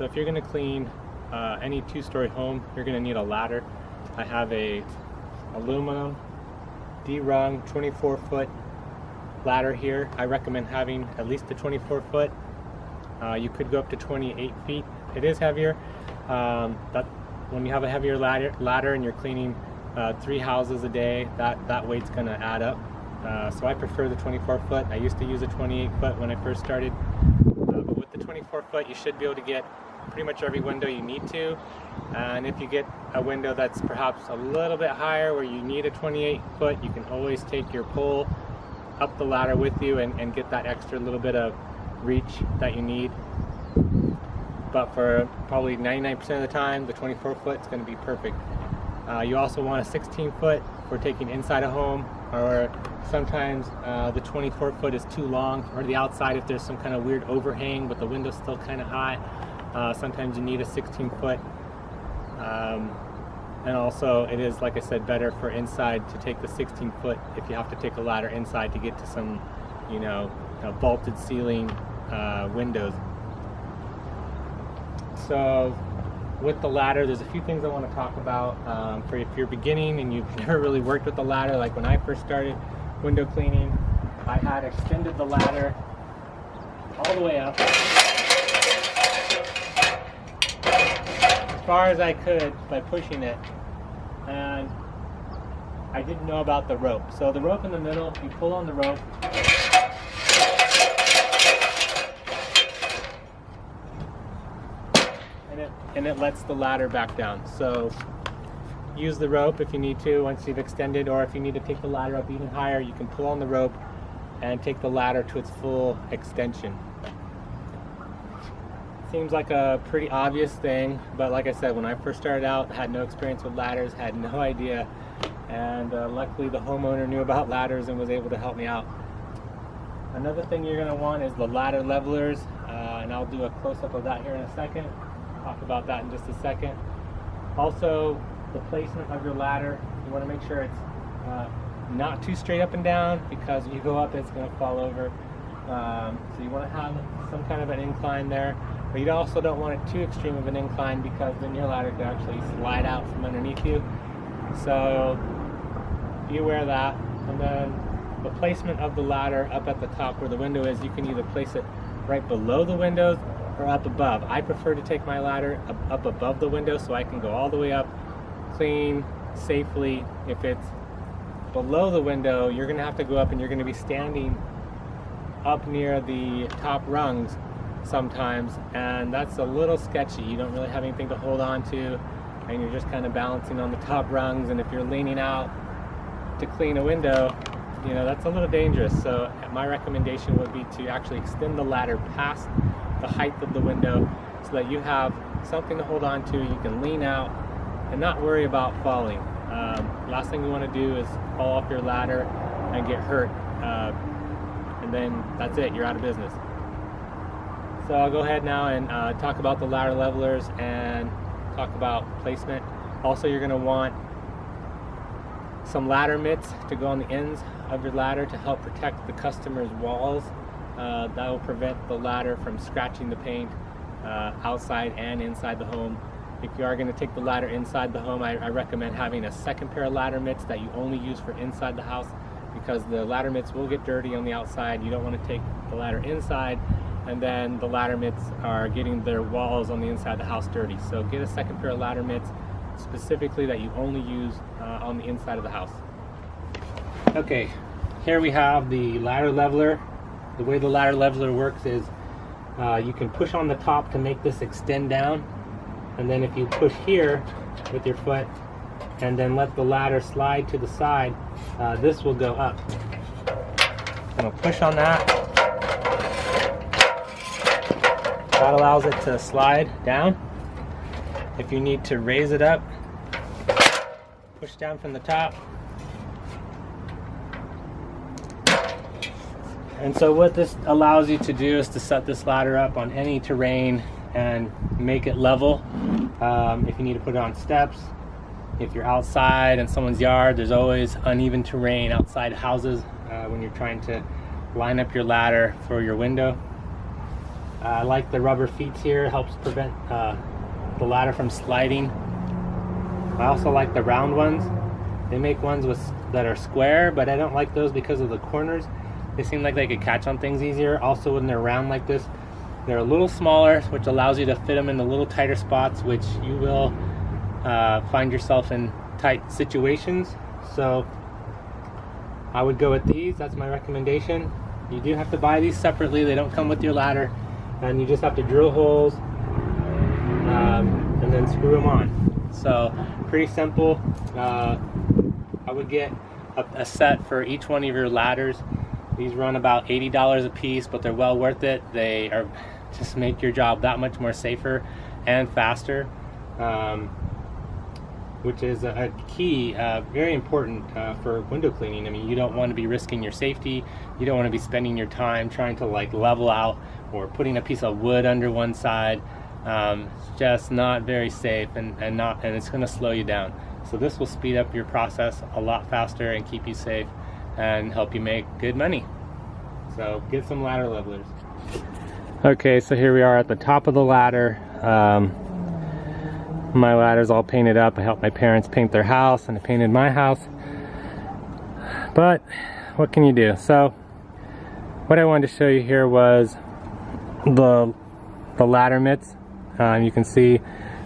if you're going to clean any two-story home, you're going to need a ladder. I have a aluminum D-rung 24-foot ladder here. I recommend having at least a 24-foot. You could go up to 28 feet. It is heavier. When you have a heavier ladder and you're cleaning 3 houses a day, that weight's going to add up. So I prefer the 24-foot. I used to use a 28-foot when I first started. But with the 24-foot, you should be able to get pretty much every window you need to. And if you get a window that's perhaps a little bit higher where you need a 28-foot, you can always take your pole up the ladder with you and get that extra little bit of reach that you need. But for probably 99% of the time, the 24-foot is going to be perfect. You also want a 16-foot for taking inside a home, or sometimes the 24-foot is too long, or the outside if there's some kind of weird overhang but the window's still kind of high. Sometimes you need a 16-foot. And also it is, like I said, better for inside to take the 16-foot if you have to take a ladder inside to get to some, vaulted ceiling windows. So with the ladder, there's a few things I want to talk about. For if you're beginning and you've never really worked with the ladder, like when I first started window cleaning, I had extended the ladder all the way up as far as I could by pushing it, and I didn't know about the rope. So the rope in the middle, you pull on the rope, and it lets the ladder back down. So use the rope if you need to once you've extended, or if you need to take the ladder up even higher, you can pull on the rope and take the ladder to its full extension. Seems like a pretty obvious thing, but like I said, when I first started out, I had no experience with ladders, had no idea, and luckily the homeowner knew about ladders and was able to help me out. Another thing you're going to want is the ladder levelers, and I'll do a close-up of that here in a second. Talk about that in just a second. Also, the placement of your ladder, you want to make sure it's not too straight up and down, because when you go up it's going to fall over. So you want to have some kind of an incline there, but you also don't want it too extreme of an incline, because then your ladder could actually slide out from underneath you. So be aware of that. And then the placement of the ladder up at the top where the window is, you can either place it right below the windows or up above. I prefer to take my ladder up above the window so I can go all the way up, clean safely. If it's below the window, you're going to have to go up and you're going to be standing up near the top rungs sometimes, and that's a little sketchy. You don't really have anything to hold on to, and you're just kind of balancing on the top rungs, and if you're leaning out to clean a window, that's a little dangerous. So my recommendation would be to actually extend the ladder past the height of the window so that you have something to hold on to. You can lean out and not worry about falling. Last thing you want to do is fall off your ladder and get hurt, and then that's it, you're out of business. So I'll go ahead now and talk about the ladder levelers and talk about placement. Also, you're going to want some ladder mitts to go on the ends of your ladder to help protect the customer's walls. That will prevent the ladder from scratching the paint outside and inside the home. If you are going to take the ladder inside the home, I recommend having a second pair of ladder mitts that you only use for inside the house, because the ladder mitts will get dirty on the outside. You don't want to take the ladder inside and then the ladder mitts are getting their walls on the inside of the house dirty. So get a second pair of ladder mitts specifically that you only use on the inside of the house. Okay, here we have the ladder leveler. The way the ladder leveler works is you can push on the top to make this extend down, and then if you push here with your foot and then let the ladder slide to the side, this will go up. I'm going to push on that. That allows it to slide down. If you need to raise it up, push down from the top. And so what this allows you to do is to set this ladder up on any terrain and make it level. If you need to put it on steps, if you're outside in someone's yard, there's always uneven terrain outside houses when you're trying to line up your ladder for your window. I like the rubber feet here, it helps prevent the ladder from sliding. I also like the round ones. They make ones that are square, but I don't like those because of the corners. They seem like they could catch on things easier. Also, when they're round like this, they're a little smaller, which allows you to fit them in the little tighter spots, which you will find yourself in tight situations. So I would go with these. That's my recommendation. You do have to buy these separately. They don't come with your ladder, and you just have to drill holes and then screw them on. So pretty simple. I would get a set for each one of your ladders. These run about $80 a piece, but they're well worth it. They are just make your job that much more safer and faster, which is a key, very important for window cleaning. I mean, you don't want to be risking your safety. You don't want to be spending your time trying to like level out or putting a piece of wood under one side. It's just not very safe, and it's going to slow you down. So this will speed up your process a lot faster and keep you safe and help you make good money. So get some ladder levelers. Okay, so here we are at the top of the ladder. My ladder's all painted up. I helped my parents paint their house, and I painted my house. But what can you do? So what I wanted to show you here was the ladder mitts. You can see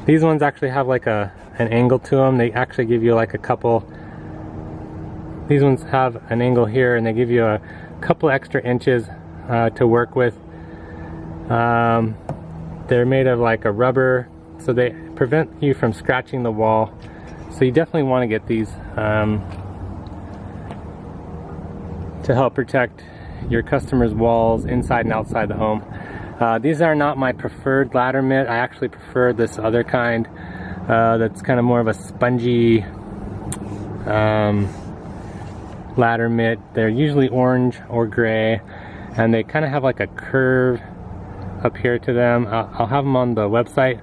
these ones actually have like an angle to them. They actually give you like a couple. These ones have an angle here, and they give you a couple extra inches to work with. They're made of like a rubber, so they prevent you from scratching the wall. So you definitely want to get these to help protect your customers' walls inside and outside the home. These are not my preferred ladder mitt. I actually prefer this other kind that's kind of more of a spongy ladder mitt. They're usually orange or gray, and they kind of have like a curve up here to them. I'll have them on the website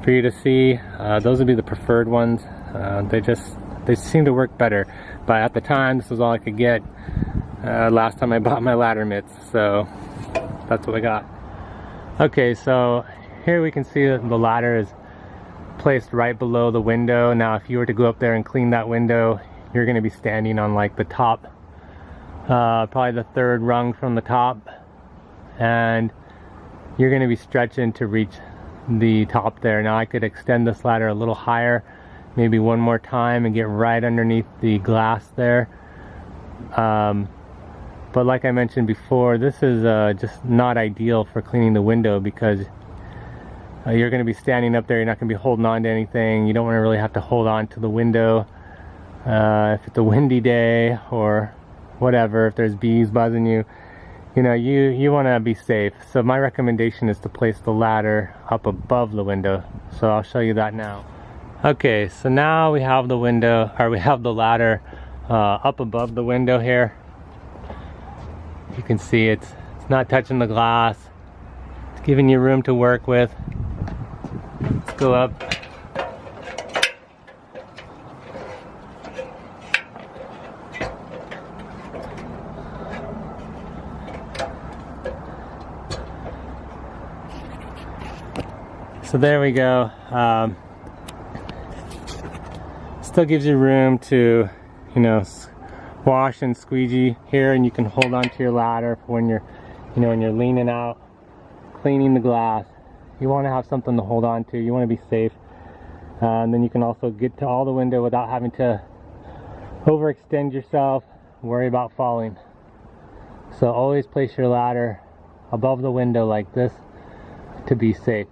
for you to see. Those would be the preferred ones. They seem to work better, but at the time this was all I could get last time I bought my ladder mitts, so that's what I got. Okay, so here we can see that the ladder is placed right below the window. Now if you were to go up there and clean that window, you're going to be standing on like the top, probably the third rung from the top, and you're going to be stretching to reach the top there. Now I could extend this ladder a little higher, maybe one more time, and get right underneath the glass there. But like I mentioned before, this is just not ideal for cleaning the window, because you're going to be standing up there, you're not going to be holding on to anything. You don't want to really have to hold on to the window if it's a windy day or whatever, if there's bees buzzing you. You know, you want to be safe. So my recommendation is to place the ladder up above the window. So I'll show you that now. Okay, so now we have the window, or we have the ladder up above the window here. You can see it's not touching the glass. It's giving you room to work with. Let's go up. So there we go. Still gives you room to, you know, wash and squeegee here, and you can hold on to your ladder for when you're, you know, when you're leaning out, cleaning the glass. You want to have something to hold on to. You want to be safe. And then you can also get to all the window without having to overextend yourself, worry about falling. So always place your ladder above the window like this to be safe.